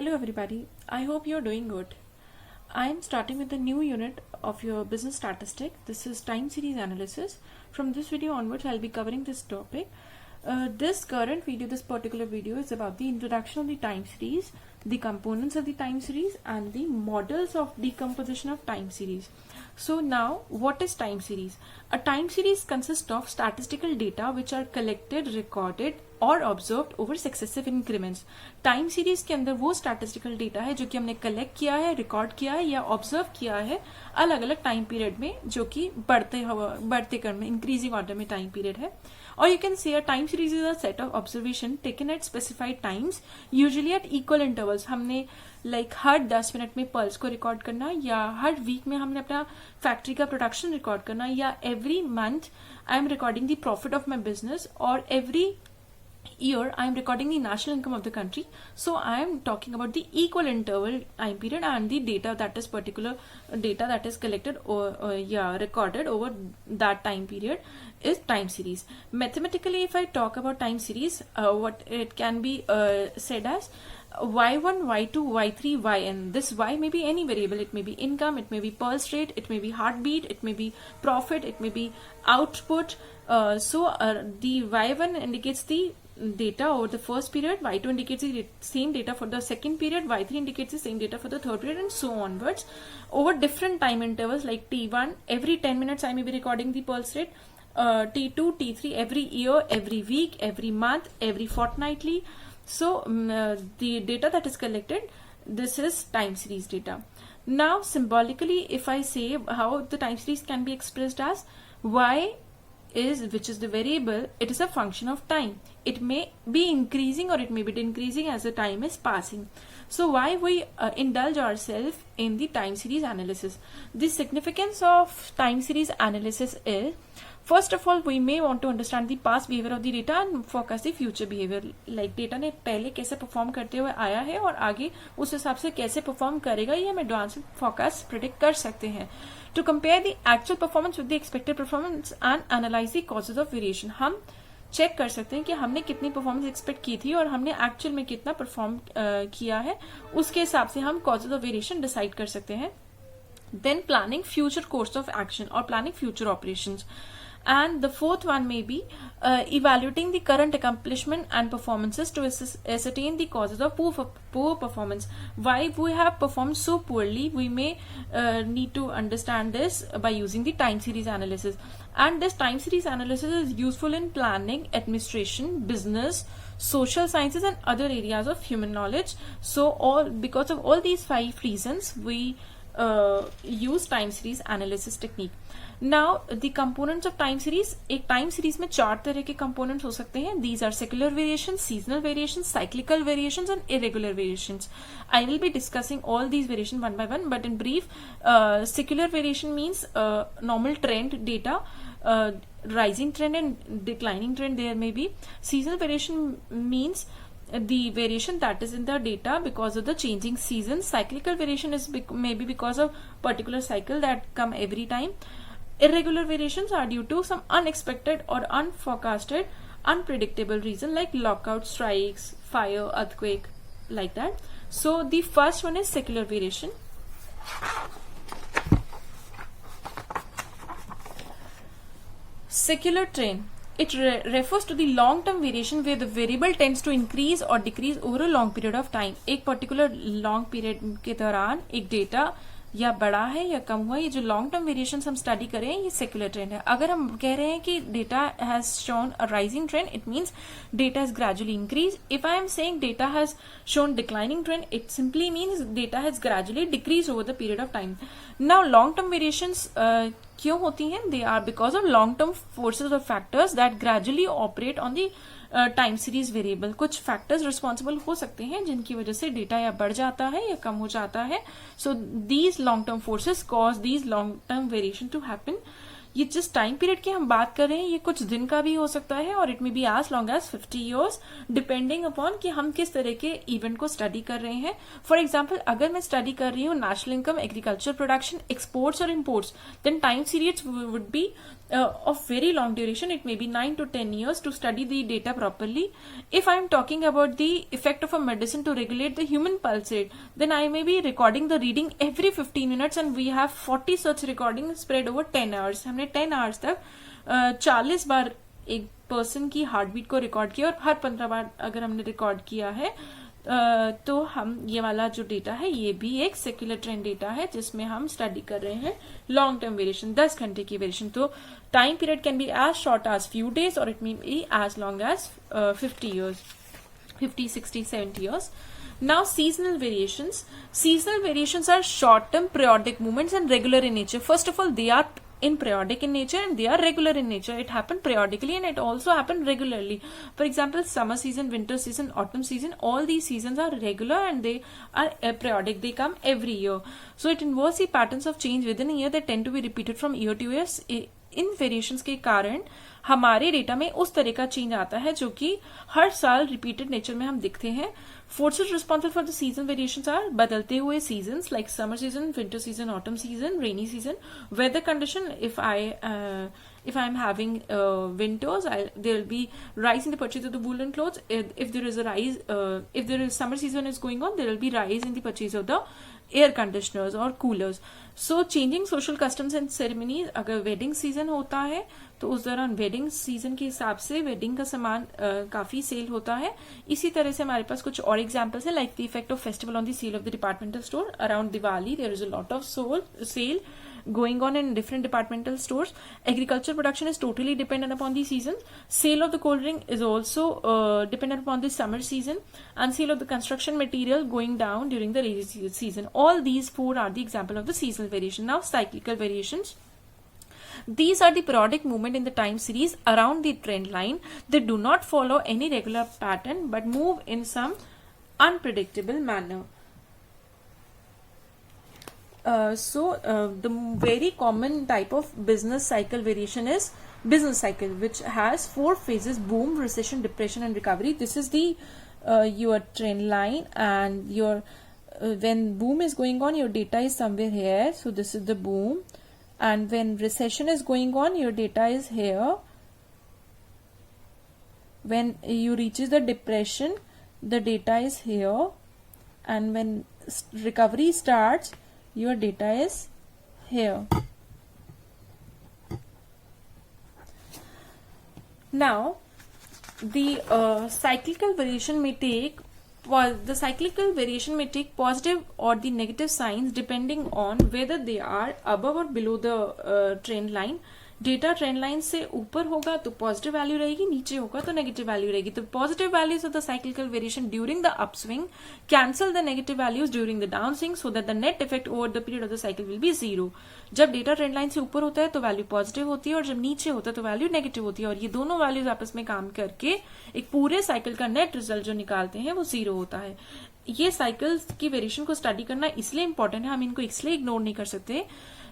Hello everybody, I hope you're doing good. I am starting with a new unit of your business statistic. This is time series analysis. From this video onwards, I'll be covering this topic. This particular video is about the introduction of the time series, the components of the time series and the models of decomposition of time series. So now, what is time series? A time series consists of statistical data which are collected, recorded और observe over successive increments. Time series के अंदर वो statistical data है जो कि हमने collect किया है, रिकॉर्ड किया है या ऑब्जर्व किया है अलग अलग टाइम पीरियड में, जो कि बढ़ते क्रम में इंक्रीजिंग ऑर्डर में टाइम पीरियड है. और you can see a time series is a set of observation taken at specified times, usually at equal intervals. हमने हर 10 मिनट में पल्स को रिकॉर्ड करना, या हर वीक में हमने अपना फैक्ट्री का प्रोडक्शन रिकॉर्ड करना, या every month I am recording the profit of my business, और every year I am recording the national income of the country. So I am talking about the equal interval time period, and the data that is particular data that is collected or recorded over that time period is time series. Mathematically, if I talk about time series, what it can be said as y1, y2, y3, yn. This y may be any variable. It may be income, it may be pulse rate, it may be heartbeat, it may be profit, it may be output. The y1 indicates the data over the first period, y2 indicates the same data for the second period, y3 indicates the same data for the third period, and so onwards over different time intervals. Like t1, every 10 minutes I may be recording the pulse rate, t2, t3 every year, every week, every month, every fortnightly. So the data that is collected, this is time series data. Now symbolically, if I say how the time series can be expressed as y which is the variable, it is a function of time. It may be increasing or it may be decreasing as the time is passing. So why we indulge ourselves in the time series analysis? The significance of time series analysis is, first of all, we may want to understand the past behavior of the data and forecast the future behavior. Like data ने पहले कैसे perform करते हुए आया है और आगे उस हिसाब से कैसे परफॉर्म करेगा, ये हम एडवांस फोरकास्ट प्रिडिक्ट कर सकते हैं. To compare the actual performance with the expected performance and analyze the causes of variation. हम चेक कर सकते हैं कि हमने कितनी परफॉर्मेंस एक्सपेक्ट की थी और हमने एक्चुअल में कितना परफॉर्म किया है, उसके हिसाब से हम कॉजेज ऑफ वेरिएशन डिसाइड कर सकते हैं. Then planning future course of action और planning future operations. And the fourth one may be evaluating the current accomplishment and performances to ascertain the causes of poor performance. Why we have performed so poorly, we may need to understand this by using the time series analysis. And this time series analysis is useful in planning, administration, business, social sciences and other areas of human knowledge. So because of all these 5 reasons, we use time series analysis technique. Now the components of time series. एक time series में 4 तरह के components हो सकते हैं. These are secular variations, seasonal variations, cyclical variations and irregular variations. I will be discussing all these variations one by one, but in brief, secular variation means normal trend data, rising trend and declining trend there may be. Seasonal variation means the variation that is in the data because of the changing seasons. Cyclical variation is maybe because of particular cycle that come every time. Irregular variations are due to some unexpected or unforecasted, unpredictable reason like lockout, strikes, fire, earthquake, like that. So the first one is secular variation. Secular trend. It refers to the long-term variation where the variable tends to increase or decrease over a long period of time. एक particular long period के दौरान एक data या बड़ा है या कम हुआ, ये जो लॉन्ग टर्म वेरिएशन हम स्टडी कर रहे हैं, ये सेक्युलर ट्रेंड है. अगर हम कह रहे हैं कि data has shown a rising trend, it means data has gradually increase. If I am saying data has shown declining trend, it simply means data has gradually decrease over the period of time. Now long term variations क्यों होती हैं? They are because of long term forces और factors that gradually operate on the time series variable. कुछ factors responsible हो सकते हैं जिनकी वजह से डेटा या बढ़ जाता है या कम हो जाता है. So these long term forces cause these long term variation to happen. ये जिस टाइम पीरियड की हम बात कर रहे हैं ये कुछ दिन का भी हो सकता है और it may be as long as 50 years depending upon कि हम किस तरह के इवेंट को स्टडी कर रहे हैं. फॉर एग्जाम्पल अगर मैं स्टडी कर रही हूँ national income, agriculture production, exports और imports, then time periods would be of very long duration. It may be 9 to 10 years to study the data properly. If I am talking about the effect of a medicine to regulate the human pulse rate, then I may be recording the reading every 15 minutes and we have 40 such recordings spread over 10 hours. हमने 10 hours तक 40 बार एक person की heart beat को record किया और हर 15 बार अगर हमने record किया है तो हम ये वाला जो डेटा है ये भी एक सेक्युलर ट्रेंड डेटा है जिसमें हम स्टडी कर रहे हैं लॉन्ग टर्म वेरिएशन, 10 घंटे की वेरिएशन. तो time period can be as short as few days और it may be as long as 50 years, 50, 60, 70 years. Now seasonal variations. Seasonal variations are short term periodic movements and regular in nature. First of all, they are in periodic in nature and they are regular in nature. It happened periodically and it also happened regularly. For example, summer season, winter season, autumn season, all these seasons are regular and they are periodic. They come every year. So it involves the patterns of change within a year that tend to be repeated from year to year. In variations के कारण हमारे data में उस तरह का change आता है जो कि हर साल रिपीटेड नेचर में हम दिखते हैं. Forces responsible for the season variations are बदलते हुए seasons like summer season, winter season, autumn season, rainy season, weather condition. If I am having winters, there will be rise in the purchase of the woolen clothes. If there is a rise, if there is summer season is going on, there will be rise in the purchase of the air conditioners or coolers. So changing social customs and ceremonies. अगर wedding season होता है तो उस दौरान wedding season के हिसाब से wedding का सामान काफी सेल होता है. इसी तरह से हमारे पास कुछ और एग्जांपल्स है like the effect of festival on the sale of the departmental store. Around Diwali there is a lot of sale going on in different departmental stores. Agriculture production is totally dependent upon the seasons. Sale of the cold drink is also dependent upon the summer season, and sale of the construction material going down during the rainy season. All these four are the example of the seasonal variation. Now cyclical variations. These are the periodic movement in the time series around the trend line. They do not follow any regular pattern but move in some unpredictable manner. The very common type of business cycle variation is business cycle, which has 4 phases: boom, recession, depression, and recovery. This is the your trend line, and your when boom is going on, your data is somewhere here. So this is the boom, and when recession is going on, your data is here. When you reaches the depression, the data is here, and when recovery starts, your data is here. Now the cyclical variation may take positive or the negative signs depending on whether they are above or below the trend line. Data trend line से ऊपर होगा तो positive value रहेगी, नीचे होगा तो negative value रहेगी. तो positive values of the cyclical variation during the upswing cancel the negative values during the downswing so that the net effect over the period of the cycle will be 0. जब data trend line से ऊपर होता है तो value positive होती है और जब नीचे होता है तो वैल्यू नेगेटिव होती है, और ये दोनों वैल्यूज आपस में काम करके एक पूरे साइकिल का नेट रिजल्ट जो निकालते हैं वो 0 होता है. ये साइकिल्स की वेरिएशन को स्टडी करना इसलिए इंपॉर्टेंट है, हम इनको इसलिए इग्नोर नहीं कर सकते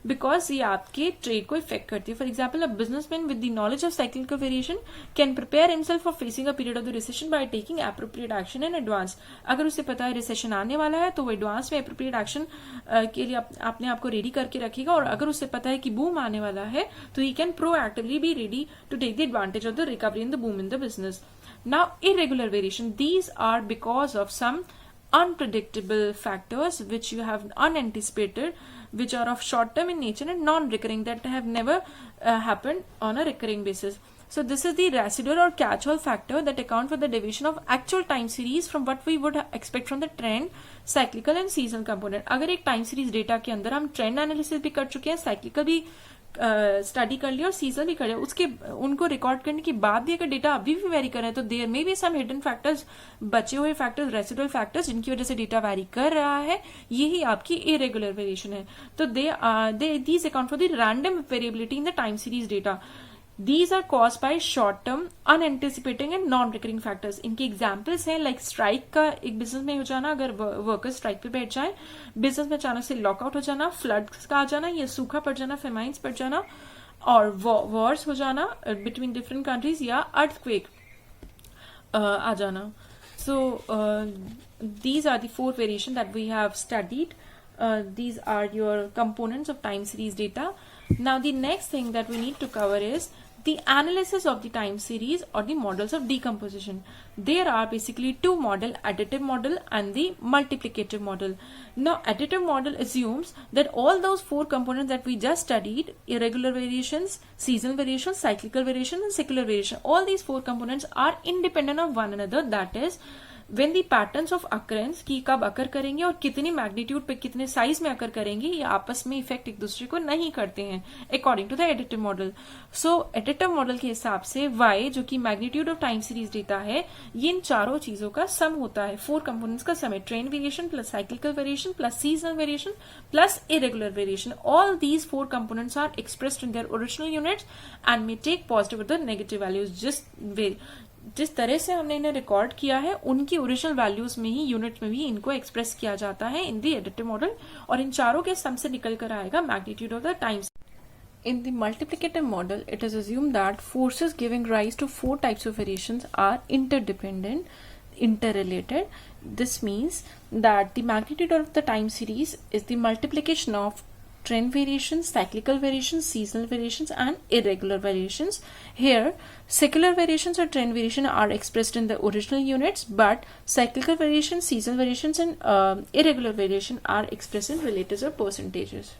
बिकॉज ये आपके ट्रेड को इफेक्ट करती है. For example, a businessman with the knowledge of cyclical variation can prepare himself for facing a period of the recession by taking appropriate action in advance. अगर उसे पता है रिसेशन आने वाला है तो वो एडवांस में एप्रोप्रिएट एक्शन के लिए अपने आप को रेडी करके रखेगा, और अगर उसे पता है कि बूम आने वाला है तो he can proactively be ready to take the advantage of the recovery in the boom in the business. Now irregular variation, these are because of some unpredictable factors which you have unanticipated, which are of short term in nature and non-recurring, that have never happened on a recurring basis. So this is the residual or catch-all factor that account for the deviation of actual time series from what we would expect from the trend, cyclical and seasonal component. अगर एक time series data के अंदर हम trend analysis भी कर चुके हैं, cyclical भी स्टडी कर लिया और सीजन भी कर लिया, उसके उनको रिकॉर्ड करने के बाद भी अगर डेटा अभी भी वेरी कर रहे हैं तो देयर में भी सम हिडन फैक्टर्स, बचे हुए फैक्टर्स, रेसिडुअल फैक्टर्स जिनकी वजह से डेटा वेरी कर रहा है, यही आपकी इरेगुलर वेरिएशन है. तो these account for the random variability in the time series data. These are caused by short-term, unanticipating and non-recurring factors. इनके एग्जाम्पल्स हैं लाइक स्ट्राइक का एक बिजनेस में हो जाना, अगर वर्कर्स स्ट्राइक पे बैठ जाए, बिजनेस में अचानक से लॉकआउट हो जाना, फ्लड्स का आ जाना या सूखा पड़ जाना, फेमाइन्स पड़ जाना, और वॉर्स हो जाना बिटवीन डिफरेंट कंट्रीज या अर्थक्वेक आ जाना. So these are the four variation that we have studied. These are your components of time series data. Now the next thing that we need to cover is the analysis of the time series or the models of decomposition. There are basically two model, additive model and the multiplicative model. Now additive model assumes that all those four components that we just studied, irregular variations, seasonal variations, cyclical variation and secular variation, all these four components are independent of one another. That is when the patterns of occurrence की कब अकर करेंगे और कितनी magnitude पे कितने size में अकर करेंगे ये आपस में इफेक्ट एक दूसरे को नहीं करते हैं according to the additive model. So additive model के हिसाब से y जो कि magnitude of time series data है ये इन चारों चीजों का सम होता है. फोर कंपोनेंट्स का सम है. Trend variation plus cyclical variation plus seasonal variation plus irregular variation. All these four components are expressed in their original units and may take positive or the negative values. जिस तरह से हमने इन्हें record किया है उनकी original values में ही unit में भी इनको एक्सप्रेस किया जाता है इन द एडिटिव मॉडल और इन चारों के सम से निकल कर आएगा magnitude of the times. In the multiplicative model, it is assumed that forces giving rise to four types of variations are interdependent, interrelated. This means that the magnitude of the time series is the multiplication of trend variations, cyclical variations, seasonal variations and irregular variations. Here, secular variations or trend variation are expressed in the original units, but cyclical variations, seasonal variations and irregular variation are expressed in relatives or percentages.